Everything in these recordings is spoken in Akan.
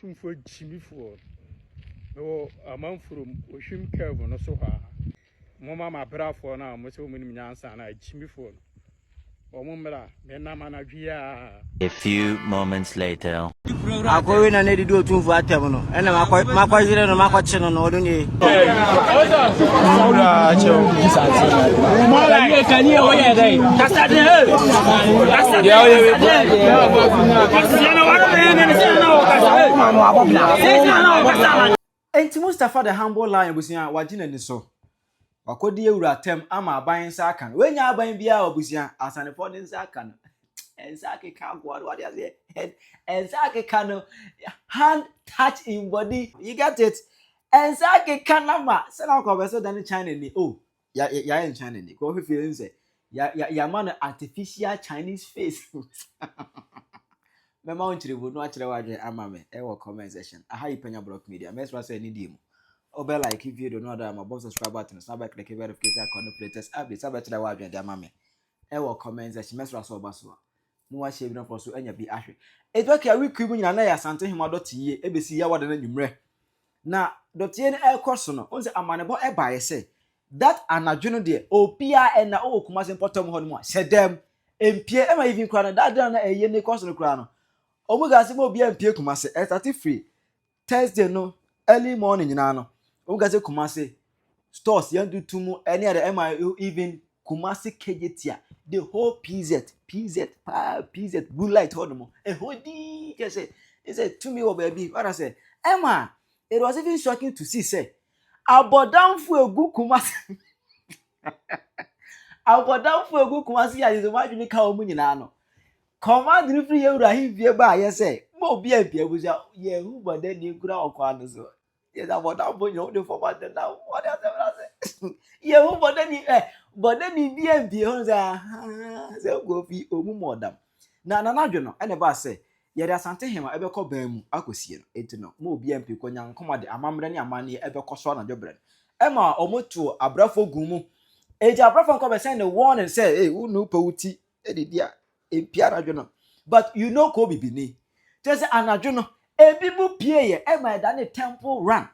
Otumfuo Jimifuo. No, a month from Oshim Curve no so ha. Mama brafo na mo se mo nim nyansa na Jimifuo. A few moments later. I go in and do Otumfuo Asantehene, and I'm quite no market no no don't Enti Mustafa the humble lion busia wagina ni so. Wakodi ewura tem ama aban sa aka no. Wenya aban bia obusia asanefo den sa aka no. Ensake ka God what you say head ensake ka no hand touch in body. You get it? Ensake ka nama. Say na ko be so dan China ni. Oh, ya in China ni. Ko feeling say ya man artificial Chinese face. Mema on chire no achire waje ama me e wo comment section. Aha Penyah block media. Mess was say ni di mu. Obe like video no other my subscribe button snap back click verification icon latest update sabachira waje de ama me. E wo comment section mess was obaso. No wa share bi no for so anya bi ahwe. Edwaka week mu nyina na ya Asantehene dotiye ebesi ya wade na nwumre. Na dotiye ne ekoso no. Onse amanebo e baaye se that anadwono de opia e na o kuma se potom ho no mu sedem empie e ma even kwa na that na eye ne koso no kra no. Omuga se mo bia empie kuma se start free Thursday no early morning nyina no. Omuga se kuma se stores yandu tumu any other am even Kumasi Kejetia the whole PZ blue light honomo a hoodie just say is it to me or baby what I say Emma it was even shocking to see say Aboafunu good Kumasi Aboafunu good Kumasi as imagine ka omu nyina no command the free you rahim vie ba yes say mo bia buza ye hu bode ni kura okwa no so yes Aboafunu you the format now what I say ye hu bode ni but then ni BNP hon say go fi omumodam na nadwo no ene ba say ye de Asantehene ebe ko ban mu akosie no enti no mo BNP ko nyankoma de amamre ne amane ebe ko so na dwobren e ma omoto abrafo gumu eji abrafo ko be send the warning say hey unu pawuti e de dia e pia nadwo no but you know ko bibini just anadwo no e bibu pie ye e ma da ne temple run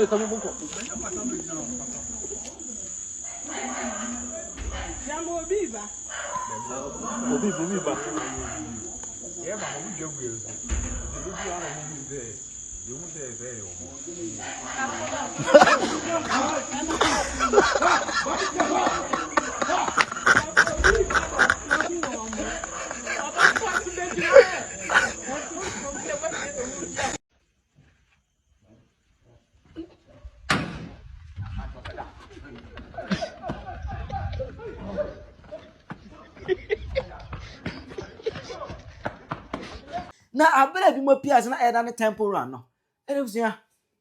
Estamos bom. Chama o Biba. O Biba. É, mas vamos jogar isso. Eu vou lá no museu. Eu vou ver na abere bi mo pias na eda ne temple run no ebusia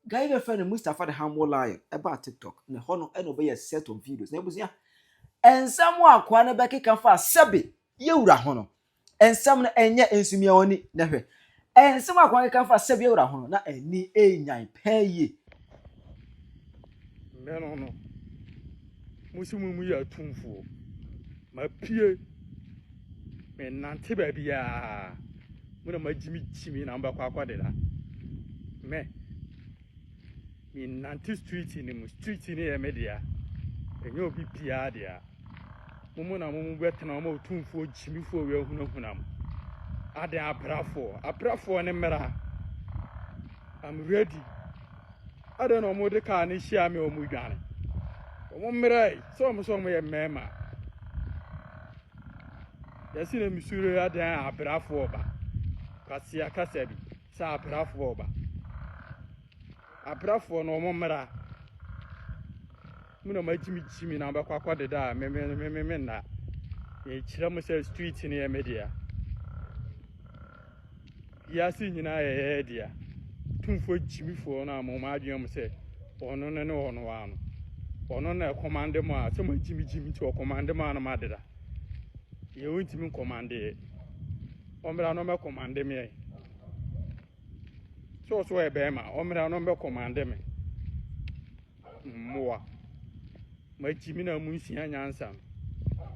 guy be friend Mustafa the humble lion eba TikTok ne ho no e no be set of videos na ebusia ensam akwa na be keka fa sebe yewura ho no ensam na enye ensumia oni na hwe ensam akwa keka fa sebe yewura ho no na ani enyan paye me no musimu ya Otumfuo ma pie me nante ba bia muna majimi na mba kwa de la me nante street ni e media enyo bi pia dia mumu na mumu betena ma Otumfuo Jimifuo we hunahunam ade abrafo ne mera I'm ready ade no mo de ka ne hia me omu dwane omu mera so mo ye mema yasi na misuro ade abrafo ba kasia kasabi sa abrafo ba abrafo no mo mera muna majimi na ba kwakwa de da me na ye kira mo se street ni e media yasi nyina ye dia Otumfuo Jimifuo na mo ma adwen mo se ono ne ono wa no ono na command mo a se mo jimi ti o command mo na ma deda ye wonti mi command omra no me commande me so e be ma omra no me commande me mmoa ma jimi na munsia nyansa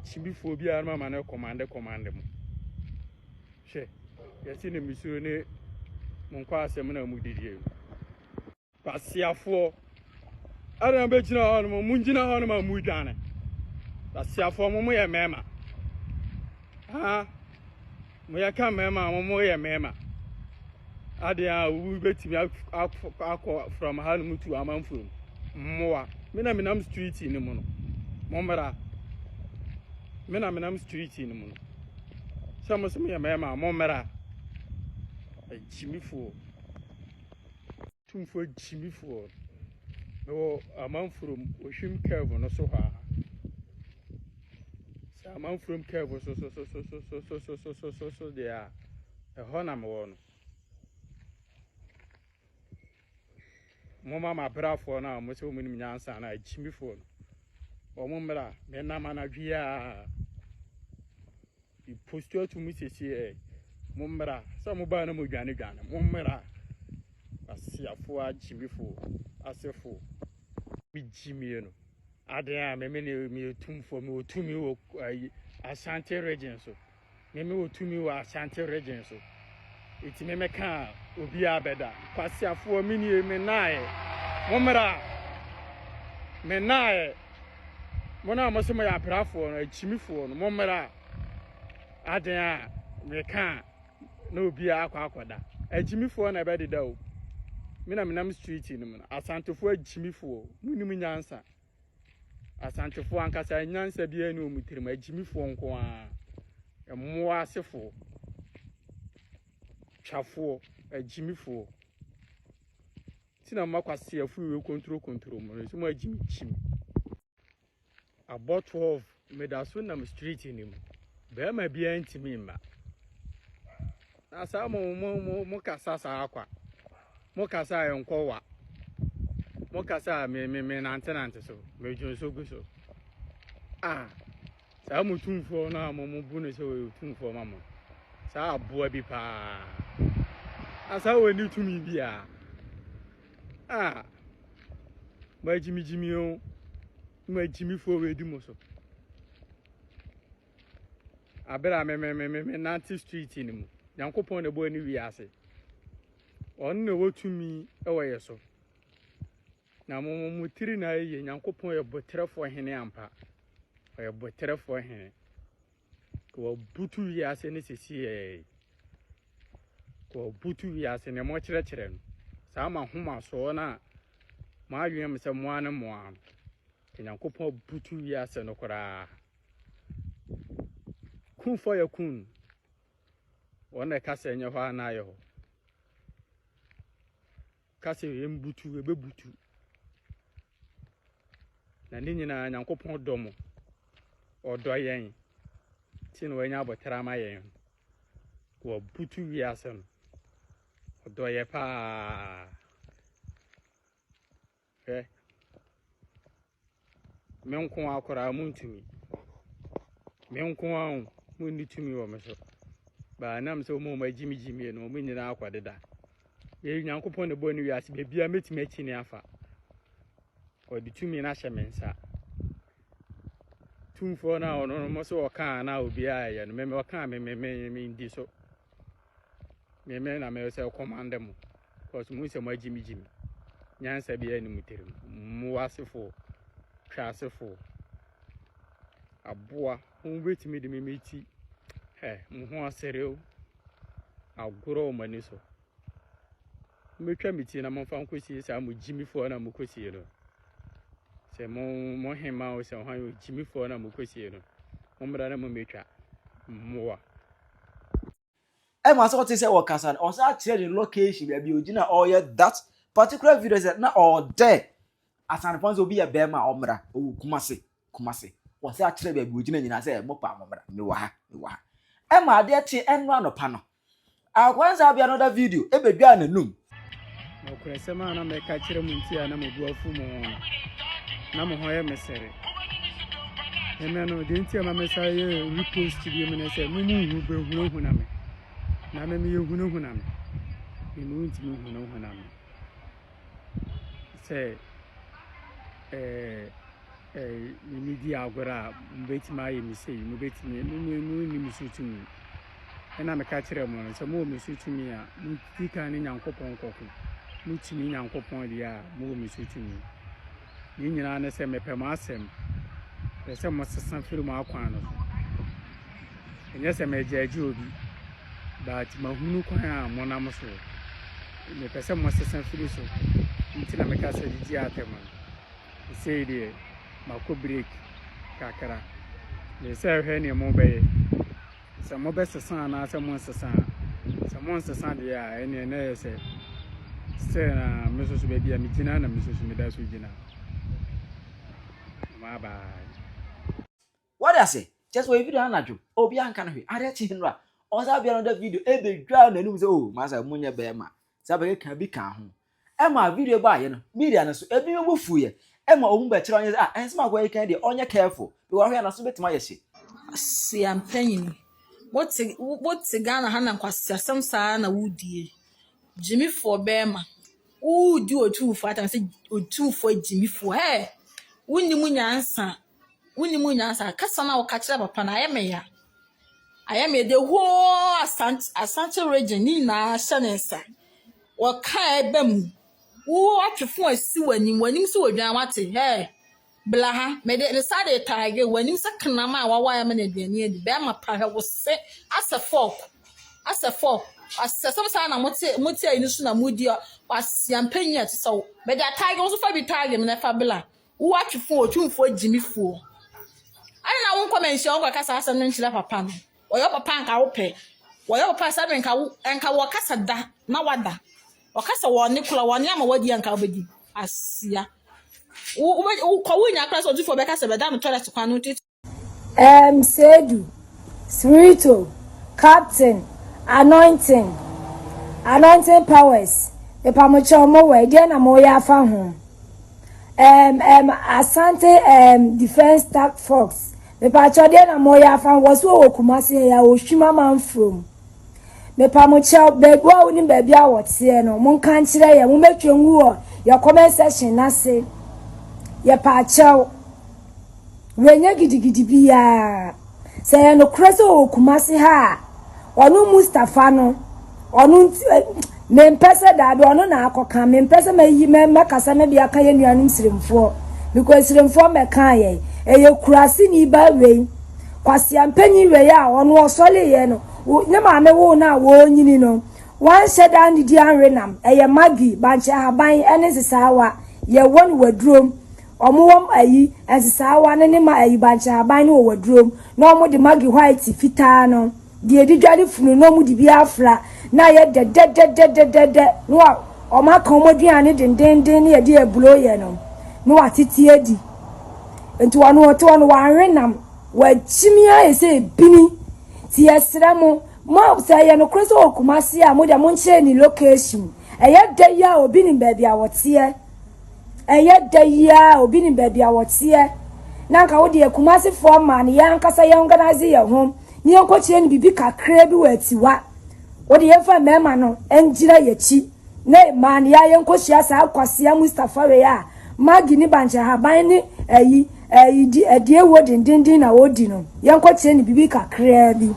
chibifo bi arma ma na commande mo hwe yesi ne misuro ne monkwa asem na mudidie pasiafo ara be gina ho no mungina ho no ma mudwane pasiafo mo ye mema ha mo ya ka mema mo ye mema ade a wu betimi akọ from Hanum to Amanfuru mmoa mina minam street ni mu no momra mina minam street ni mu no samo so ye mema momra jimifo tumfo jimifo no Amanfuru ohwim curve no so ha sa Amanfuru curve so there e hona me wo no mama ma brafo na mo se mo nim nyansa na jimifo no o mo mra me na manadwia I posture to me se mo mra so mo ba na mo dwane mo mra asiafo a jimifo asefo mi jimie no ade a me me tumfo me otumi wo Asante region so me otumi wo Asante region so iti me ka obi abeda kwasiafo mini me nae momra me nae mona mo se mo ya brafo no jimifo no momra ade a me ka na obi akwakoda ajimifo na bededa o mina minam street ni mu Asantefo ajimifo munim nyansa Asantefo ankasa nyansa bia ni omutirim ajimifo nko a emmoa asefo twafo ajimifo tina makwase afu we kontrol mo so mo ajimichim about 12 medaso na street ni mu be ma bia ntimi mma na sa mo kasa sa akwa mo kasa enkowa mo kasa me nante so me jonso guso sa mo tumfo na mo bu ne so tumfo mama sa aboa bi pa asa woni tumi bia ma jimi o ma jimi fo we di mo so abera me nante street ni mu yankopon na bo ni wiase on na wotumi e wo yeso na mo tiri na ye yankopon ye botrefo hene ampa ye botrefo hene ko butu wiase ne sesi ko butu wiase ne mo kire no sa ma homa so na ma adwem se mo ane mo am yankopon butu wiase no kora kun fo ya kun wona kasa enye ho ana ye ho kasa yembutu ebebutu na ni nyina nyankopon domo odo yen ti no wanya abotara ma yen ko butu wiase no odo ye pa me nko akora muntumi me nko an munni tumi wo me so ba nam so mo ma jimi no mo nyina akwadeda ye nyankopon ne bo ni wiase be bia metimi achi ne afa o di tumi na hye mensa tumfo na ono mo so oka na obi aye no me oka me ndi so me na me se command mo cause mo se mo jimi nyansa bia ni muterim mo wasefo twasefo aboa mo betimi de me meti mo ho asereo agoro mani so metwa meti na mo fa nkosi sa mo jimifo na mo kosi no se mo hema o se ho yo jimifo na mo kosi no mo mra na mo metwa moa ma so what say work asan on say clear the location bia bi ogina all that particular video that na all there asan fans obi ya be ma omra o kumase o say clear bia bi ogina nyina say mo pa omra me wa ha ma de te enno anopa no akwanza bia another video ebedua nanum mo kwese ma na me ka kire munti ana mo Aboafunu na mo hoye mesere eme no de nti ama mesaye repost bi me ne say mumu hu be hu na me na me me hunu hunam me no ntimi hunu hunam say ni di agora mbetimi aye mi sei mo betimi ni mi sutumi ena me ka kire mo so mo mi sutumi a mo tika ni nyankopon koko mo timi nyankopon dia mo mi sutumi ni nyina na se me pem asem se mo sesan firi mo akwan no enye se me jaji obi but mahunu kwan a mo na mo so me pese mo sesan firi so ntina me ka se di atema say there mako break kakara le say hwe ne mo be se mo be sesan na se mo sesan de a ene na se na me so be dia me gina na me so me da so gina ma ba what I say just we video na dwo obi anka no hwe are chi hinra o sa bia no da video e be dwa na num se o ma sa munye be ma sa be ka bi ka ho e ma video ba ye no media no so e bi mo fuye Emma Omba Chiranya, and some way can the only careful. You are here and submit my shit. See, I'm Penyah. What's a Ghana Hannah Quasta, some son, a woody. Jimmy for Bema. Who do a 2 for and say 2 for Jimmy for her. Winnie Moon answer. Cassana or catch up upon I am a the whole Asante region, Nina, Shannon, or Kai Bem. Who watch your phone see when you saw Jamati, hey. Blaha, made it decided tiger when you second nama, why I'm in near the Bama Praga was set as a fork. As some sign I would say in Suna Mudia was Penyah so, but that tiger also for be tiger in a fabula. Who watch your phone 2 for Jimmy Fool. I won't come and show what Casa and then she left a pan. Or your papa can pay. Or your pass and Kawakasa da, now what da. Or Casa one Nicola one yam or what the Uncle Asia. Who call in a class or do for Becca said, Madame Toilet to Panuti? Sedu, spiritual, captain, anointing powers. The Pamuchomo way, then a moya found home. Asante defense task force. The Pachodena moya found was so Kumasi ya Oshima man from. Me Pamucho begwa uni baby what's here no mun can't say ya make your comment section na say ya pacho wenya gidigidi bia say no kreso okumase ha onu Mustafa no onu me mpese da do onu na akoka me mpese mayi me makasa me bia ka ye nuanum siremfo because siremfo me kan ye eye kurase ni ba we kwase ampanyi we ya onu osole ye no ne ma me wo na wo nyini no wan sheda ndi anrenam eye magi banche haban ene sesawa ye won wadrom omuwom ayi ensesawa ne ma ayi banche haban ne wadrom na omo de magi white fita no de edidwade funu no mu de bi afra na ye de no o ma kan moduane dendenden ne ye de ebulo ye no no atiti edi enti wonu oto wanrenam wachimia ese bini ti esremo mo say no kreso okumase a mo de mo nche ni location eye da ya obi ni baabi a wote eye da ya obi ni baabi a wote na nka wo de akumase for man ya nkasa ya organize ya hom ni enkochie ni bibi kakra bi watiwa wo de yefa mema no engira yachi na man ya enkochia sa akwase Mustafa we ya magi ni bancha haban ni di ewo dindindin na odi no yenkochie ni bibi kakra bi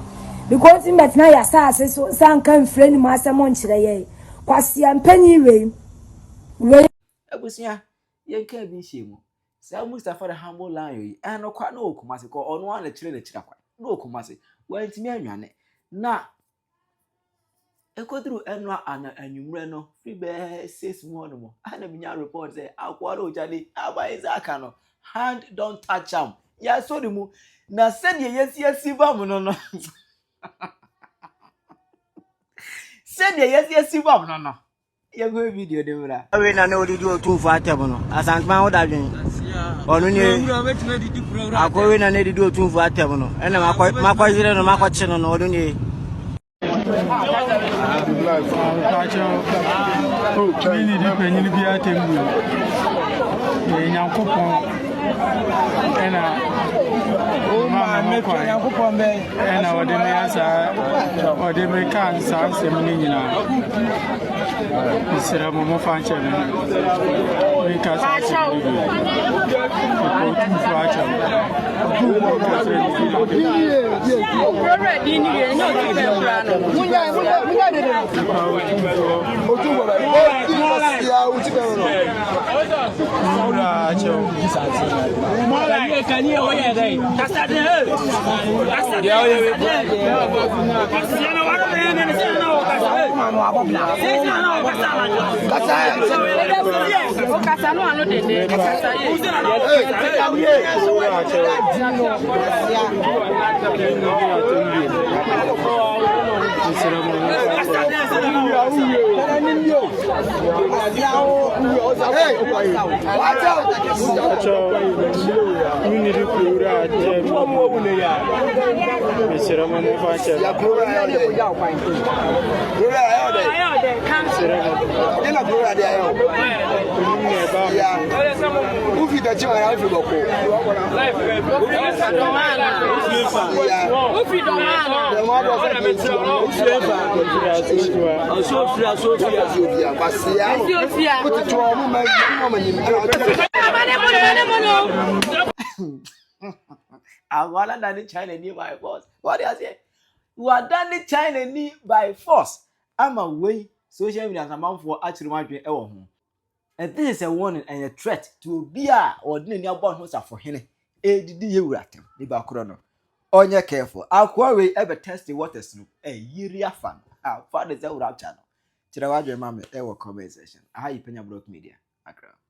because in that na ya sa so san kan friend ma asemo nchire ye kwase ampanyi we Abusia yenka bi shemu sa Mustafa da humble lion yi eno kwa na okumase ko ono an le chire kwa na okumase wantimi anwane na ekodru eno ana anwumre no free be 6 months mo ana minya report say akwara ojade abaiza aka no hand don't touch am ya so mu na said yesi bam no said yesi bam no ye go video de mura we na no di Otumfuo Asantehene no asantman wo da dwen onu ni akowe na ne di Otumfuo Asantehene no ena makwajire no makwache no onu ni ɛna mama me kwan ɛna ɔde me asa ɔde me ka nsa asɛm ne nyinaa mesrɛ mo mofa nkyɛ me meka sa asɛm ne Otumfuo akyɛ Otumfuo kasa Agora done China ni by force. What do you say? You are done China ni by force. I'm away. Social media and amount for actually my dream. And this is a warning and a threat to be a ordinary about who's for him. Did you rat him? The background. On your careful. I'll quarry ever test the waters. A year fan. Our father's out channel. Chirawaja mamma, ever comment session. I Penyah Media.